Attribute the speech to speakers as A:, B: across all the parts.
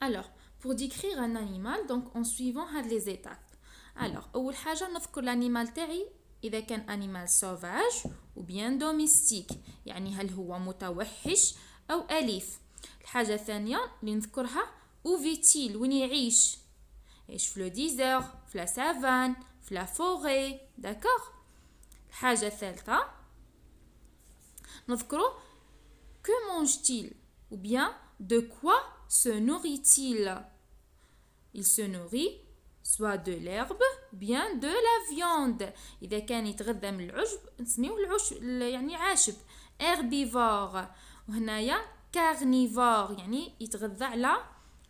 A: Alors, pour décrire un animal, donc en suivant les étapes. Alors, أول حاجة نذكر l'animal تاعي إذا كان animal sauvage ou bien domestique. يعني هل هو متوحش أو أليف. الحاجة الثانية اللي نذكرها où vit-il وين يعيش. يعيش في لو ديزير، في لا سافان، في لا فوري، داكوغ. الحاجة الثالثة نذكرو que mange-t-il ou bien de quoi se nourrit-il. Il se nourrit soit de l'herbe ou bien de la viande. إذا كان يتغذى من العشب نسميوه العشب يعني عاشب herbivore. وهنايا carnivore يعني يتغذى على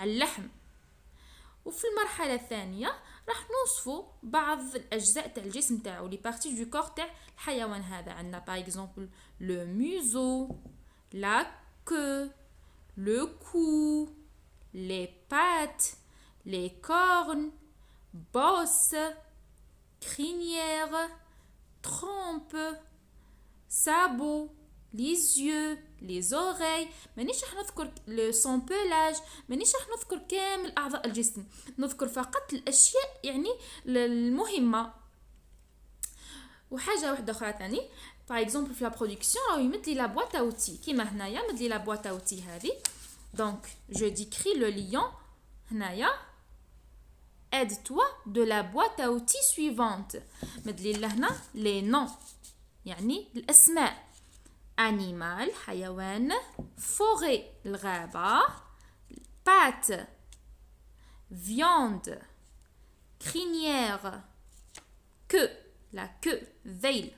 A: اللحم. وفي المرحلة الثانية راح نوصفوا بعض الأجزاء تاع الجسم تاعو لي بارتي دو كور تاع الحيوان هذا. عندنا باغ اكزومبل لو museau, la queue, le cou, les pattes, les cornes, bosse, crinière, trompe, sabot, les yeux, les oreilles. مانيش راح نذكر son pelage، مانيش راح نذكر كامل أعضاء الجسم، نذكر فقط الأشياء يعني المهمة. وحاجة واحدة أخرى ثاني باغ اكزومبل في لا برودكسيون راهو يمد لي لا بواط اوتي كيما هنايا مد لي لا بواط اوتي هذه. دونك جو ديكري لو ليون هنايا aide-toi de la boîte à outils suivante. مد لي لهنا لي نون يعني الأسماء. animal حيوان، forêt الغابة، pâte viande، crinière queue la queue ذيل.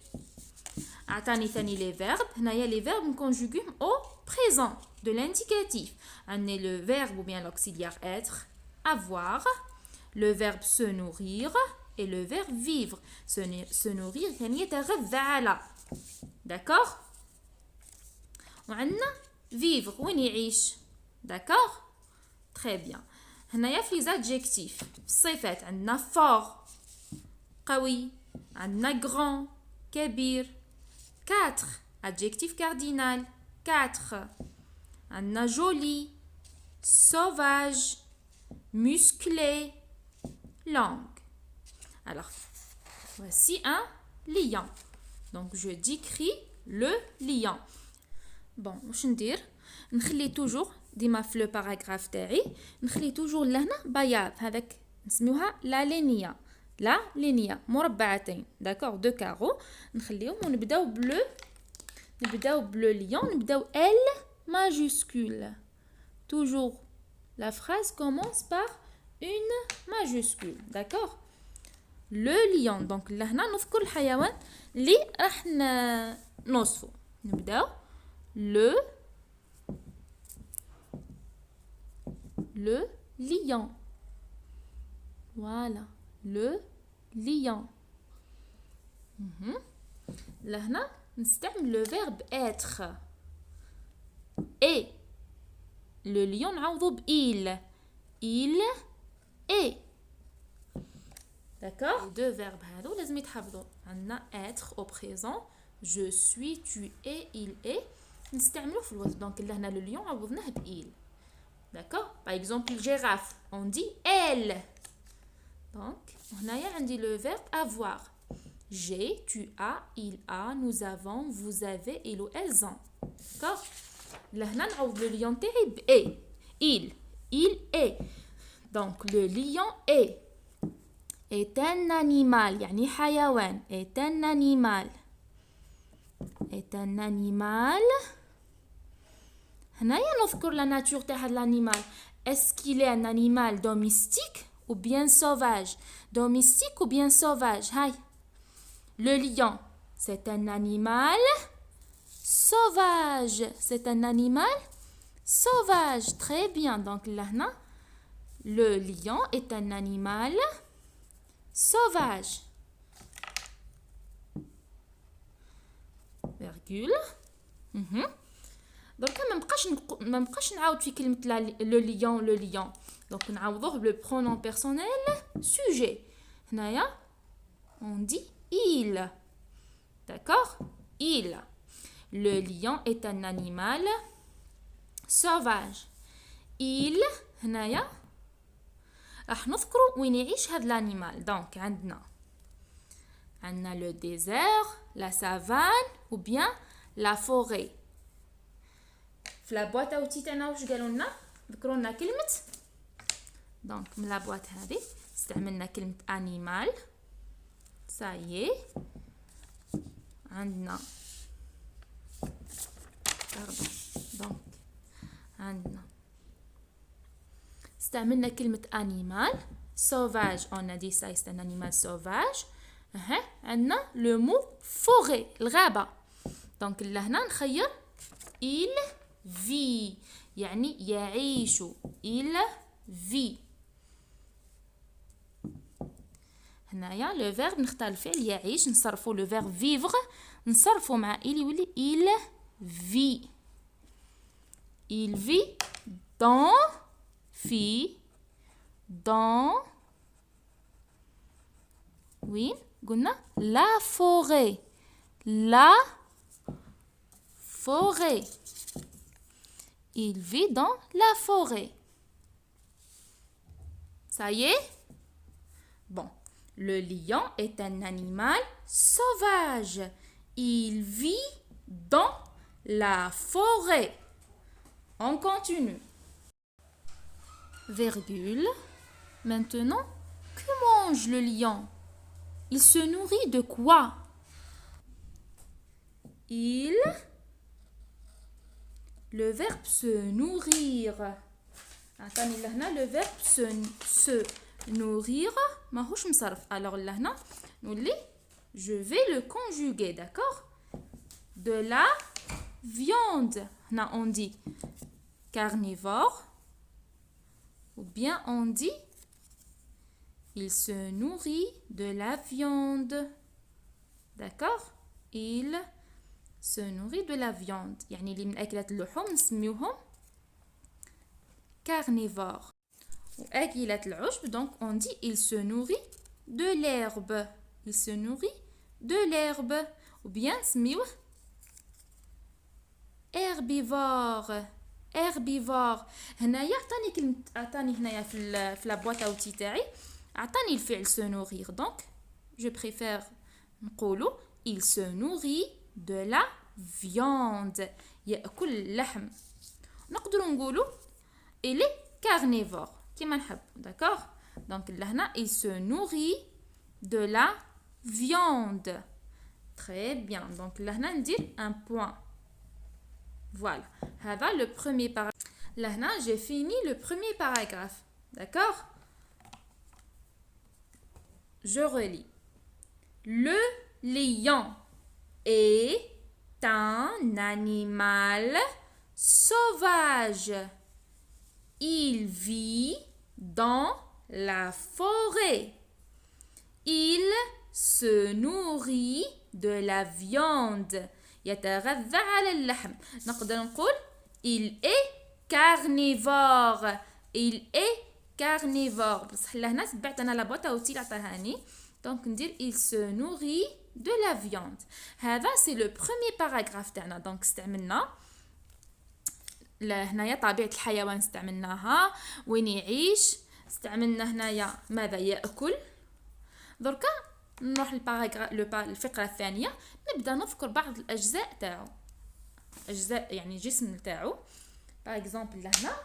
A: أعطاني ثاني les verbes. هنايا les verbes نكونجوغيهم au présent de l'indicatif. عندنا le verbe ou bien l'auxiliaire être avoir, le verbe se nourrir et le verbe vivre. se nourrir يعني يتغذى على. d'accord. وعندنا vivre وين يعيش. d'accord. très bien. هنايا في les adjectifs في الصفات عندنا fort قوي، عندنا grand كبير. 4 adjectif cardinal 4. عندنا joli, sauvage, musclé, langue. alors voici un lion. donc je décris le lion. bon واش ندير نخلي توجور ديما في لو باراغراف تاعي نخلي توجور لهنا بياض هذاك نسميوها لا لينيا. لا لينيا مربعتين داكور دو كارو نخليهم ونبداو بلو ليون نبداو ال majuscule. toujours la phrase commence par une majuscule. d'accord. le lion. donc لهنا نذكر الحيوان اللي راح نوصفه. نبداو le lion. voilà le lion. لهنا نستعمل le verbe être et le lion نعوضو ب il est. d'accord. deux verbes هادو لازم يتحفظوا. عندنا être au présent je suis tu es il est نستعملوه في الوصف. دونك لهنا le lion عوضناه ب il. d'accord. par exemple girafe on dit elle. donc هنايا عندي le verbe avoir j'ai, tu as, il a, nous avons, vous avez, ils ou elles ont. d'accord. لهنا نعوض le lion تاعي ب est. il est. donc le lion est un animal يعني حيوان est un animal هنايا نذكر la nature تاع هاد l'animal. est-ce qu'il est un animal domestique ou bien sauvage. domestique ou bien sauvage. هاي le lion c'est un animal sauvage. c'est un animal sauvage. très bien. donc لهنا le lion est un animal sauvage. virgule. درك ما بقاش نعاود في كلمه لو ليون. دونك نعوضوه بلو برونون بيرسونيل sujet. هنايا on dit il. d'accord. il. le lion est un animal sauvage. il هنايا راح نذكروا وين يعيش هذا الانيمال. دونك عندنا لو ديزير، لا سافان ou bien لا فوري. في لا بواط اوتي تاعنا واش قالوا لنا؟ ذكروا لنا كلمه. دونك من لا بواط هذه استعملنا كلمه انيمال. سايي عندنا دونك عندنا استعملنا كلمة animal sauvage. on a dit ça c'est un animal sauvage. عندنا le mot forêt الغابة. دونك لهنا نخير il vit يعني يعيش. il vit. هنايا لو فيرب نختار الفعل يعيش نصرفو لو فيرب vivre نصرفو مع il يولي il vit. il vit dans وين قلنا la forêt. la forêt. il vit dans la forêt. ça y est? Bon, le lion est un animal sauvage. il vit dans la forêt. On continue. Virgule. Maintenant, que mange le lion? Il se nourrit de quoi? Il. Le verbe se nourrir. Attendez, là, le verbe se nourrir. ماهوش مصرف. Alors là, نولي je vais le conjuguer, d'accord? De la viande. Là, on dit carnivore. Ou bien on dit il se nourrit de la viande. D'accord? Il se nourrit de la viande. يعني اللي من أكلات اللحوم نسميوهم carnivore. وأكلات العشب donc on dit il se nourrit de l'herbe. il se nourrit de l'herbe. ou bien نسميوه herbivore. herbivore. هنايا عطاني كلمة عطاني هنايا في لا بواط اوتي تاعي عطاني الفعل se nourrir. donc je préfère نقولو il se nourrit de la viande. يأكل اللحم. نقدروا نقولو il est carnivore كيما نحب. d'accord? donc لهنا il se nourrit de la viande. très bien. donc لهنا ندير un point. Voilà, هذا le premier paragraphe. Là, j'ai fini le premier paragraphe. D'accord? Je relis. Le lion est un animal sauvage. Il vit dans la forêt. Il se nourrit de la viande. يتغذى على اللحم. نقدر نقول il est carnivore. il est carnivore. بصح لهنا تبعت انا لابوطا اوتي اللي عطاهاني. دونك ندير il se nourrit de la viande. هذا سي لو بروميير باراغراف تاعنا. دونك استعملنا هنايا طبيعة الحيوان استعملناها. وين يعيش استعملنا هنايا ماذا يأكل. دركا نروح الفقرة الثانية. نبدأ نذكر بعض الأجزاء تاعو. أجزاء يعني جسم تاعو. باغ اكزومبل لهنا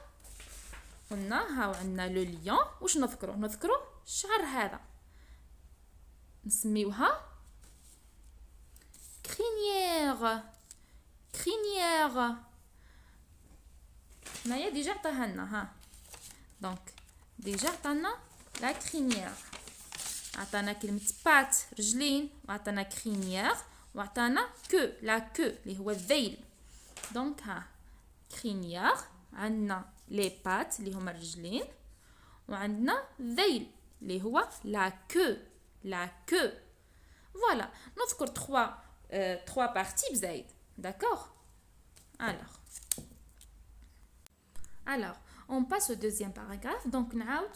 A: قلنا هاو عندنا لو ليون. واش نذكروا الشعر هذا نسميوها كرينيير. كرينيير هنايا ديجا عطاها لنا. ها دونك ديجا عطانا لا كرينيير. عطانا كلمة بات رجلين. وعطانا كرينيير. وعطانا كو لا كو اللي هو الذيل. دونك ها كرينيير عندنا لي بات اللي هما الرجلين. وعندنا ذيل اللي هو لا كو. لا كو. فوالا نذكر 3 بارتي بزايد. داكوغ. alors on passe au deuxième paragraphe. donc نعاود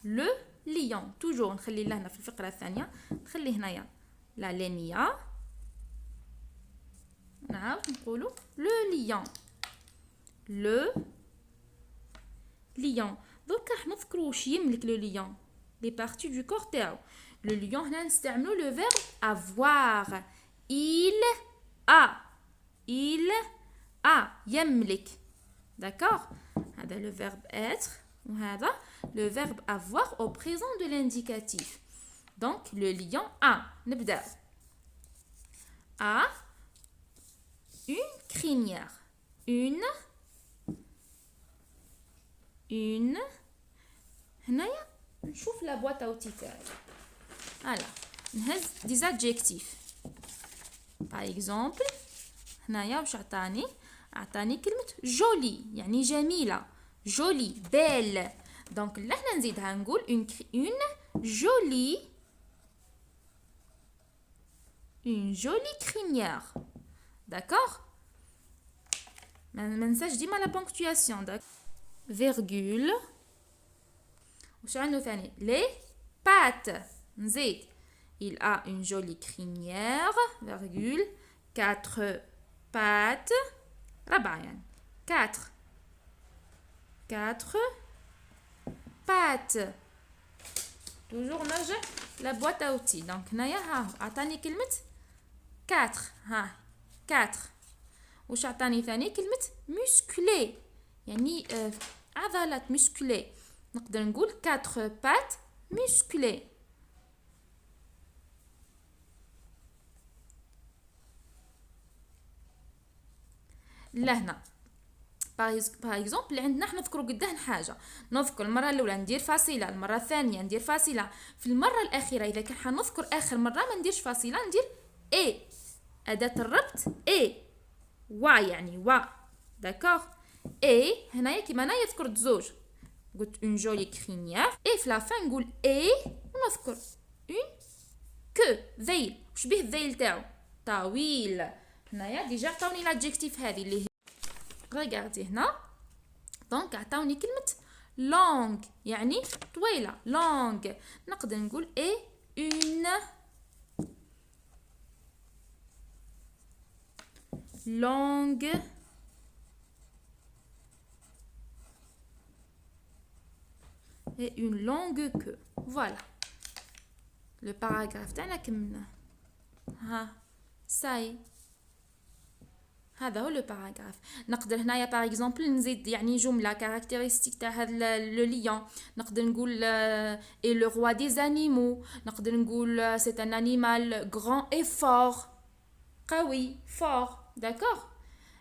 A: le lion. toujours نخلي لهنا في الفقرة الثانية نخلي هنايا لا لينيا. نعاود نقولوا le lion. le lion. Donc حنذكروا واش يملك le lion, les parties du corps تاعو. Le lion هنا نستعملوا le verbe avoir. Il a يملك. D'accord? هذا le verbe être وهذا le verbe avoir au présent de l'indicatif. Donc le lion a. نبدأ. A une crinière. Une هنايا نشوف la boîte à outils تاعي. Voilà. نهز des adjectifs. Par exemple هنايا واش عطاني كلمة jolie يعني جميلة. jolie belle. donc لهنا نزيدها نقول une jolie crinière. d'accord. ما ننساش ديما la ponctuation. virgule واش عندنا ثاني les pattes. نزيد il a une jolie crinière virgule 4 pattes ربعة يعني 4 pattes. toujours نرجع la boîte à outils. donc هنايا ها عطاني كلمة 4 ها 4 واش عطاني ثاني كلمة musclé يعني عضلات musclé. نقدر نقول 4 pattes musclées. لهنا باغ اكزومبل عندنا حنا نذكروا قداه حاجه. نذكر المره الاولى ندير فاصله، المره الثانيه ندير فاصله، في المره الاخيره اذا كان حنذكر اخر مره ما نديرش فاصله، ندير اي اداه الربط اي يعني داكوغ. اي هنايا كيما انا ذكرت زوج قلت اون جولي كرينيير اي في لافان نقول اي ونذكر اون كو ذيل. واش بيه الذيل تاعو؟ طويل. هنايا ديجا عطاوني لادجيكتيف هذه اللي ريغاردي هنا. دونك عطاوني كلمه لونغ يعني طويله لونغ. نقدر نقول اي اون لونغ et une longue queue. Voilà. Le paragraphe تاعنا كملنا. ها ساي هذا هو لو باراغراف. نقدر هنايا باغ اكزومبل نزيد يعني جمله كاركتيرستيك تاع هذا لو ليون. نقدر نقول اي لو روا دي زانيمو. نقدر نقول سي ان انيمال غران اي فور قوي فور. داكوغ.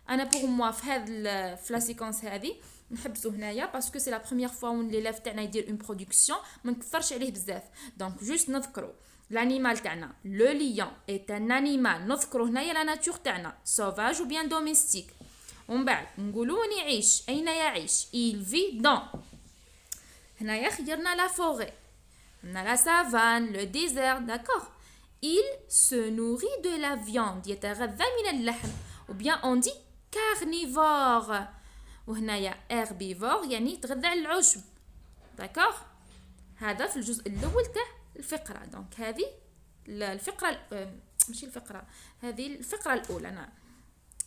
A: انا بور موا في هذا في لا سيكونس هذه نحبسو هنايا باسكو سي لا بروميير فوا وين ليلاف تاعنا يدير اون برودكسيون ما نكثرش عليه بزاف. دونك جوست نذكروا l'animal تاعنا لو ليون est un animal. نذكروا هنايا لا ناتور تاعنا sauvage ou bien domestique. ومن بعد نقولوا وين يعيش اين يعيش il vit dans. هنايا خيرنا لا فوري هنا لا سافان لو ديزير. داكوغ. il se nourrit de la viande يتغذى من اللحم ou bien on dit carnivore. وهنايا herbivore يعني يتغذى على العشب. داكوغ. هذا في الجزء الاول تاع الفقره. دونك هذه الفقره ماشي الفقره هذه الفقره الاولى. نعم.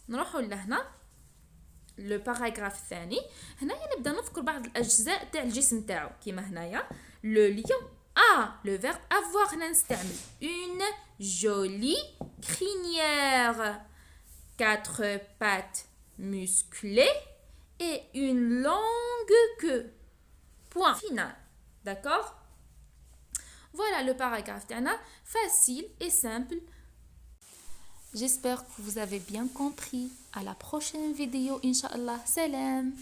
A: نروحوا لهنا لو باراغراف الثاني. هنايا نبدا نذكر بعض الاجزاء تاع الجسم تاعو كيما هنايا لو ليون لو فيرب افوار. هنا نستعمل une jolie crinière 4 pattes musclées et une longue queue. Point final. D'accord? Voilà le paragraphe تاعنا facile et simple. J'espère que vous avez bien compris. À la prochaine vidéo, Inch'Allah. Salam.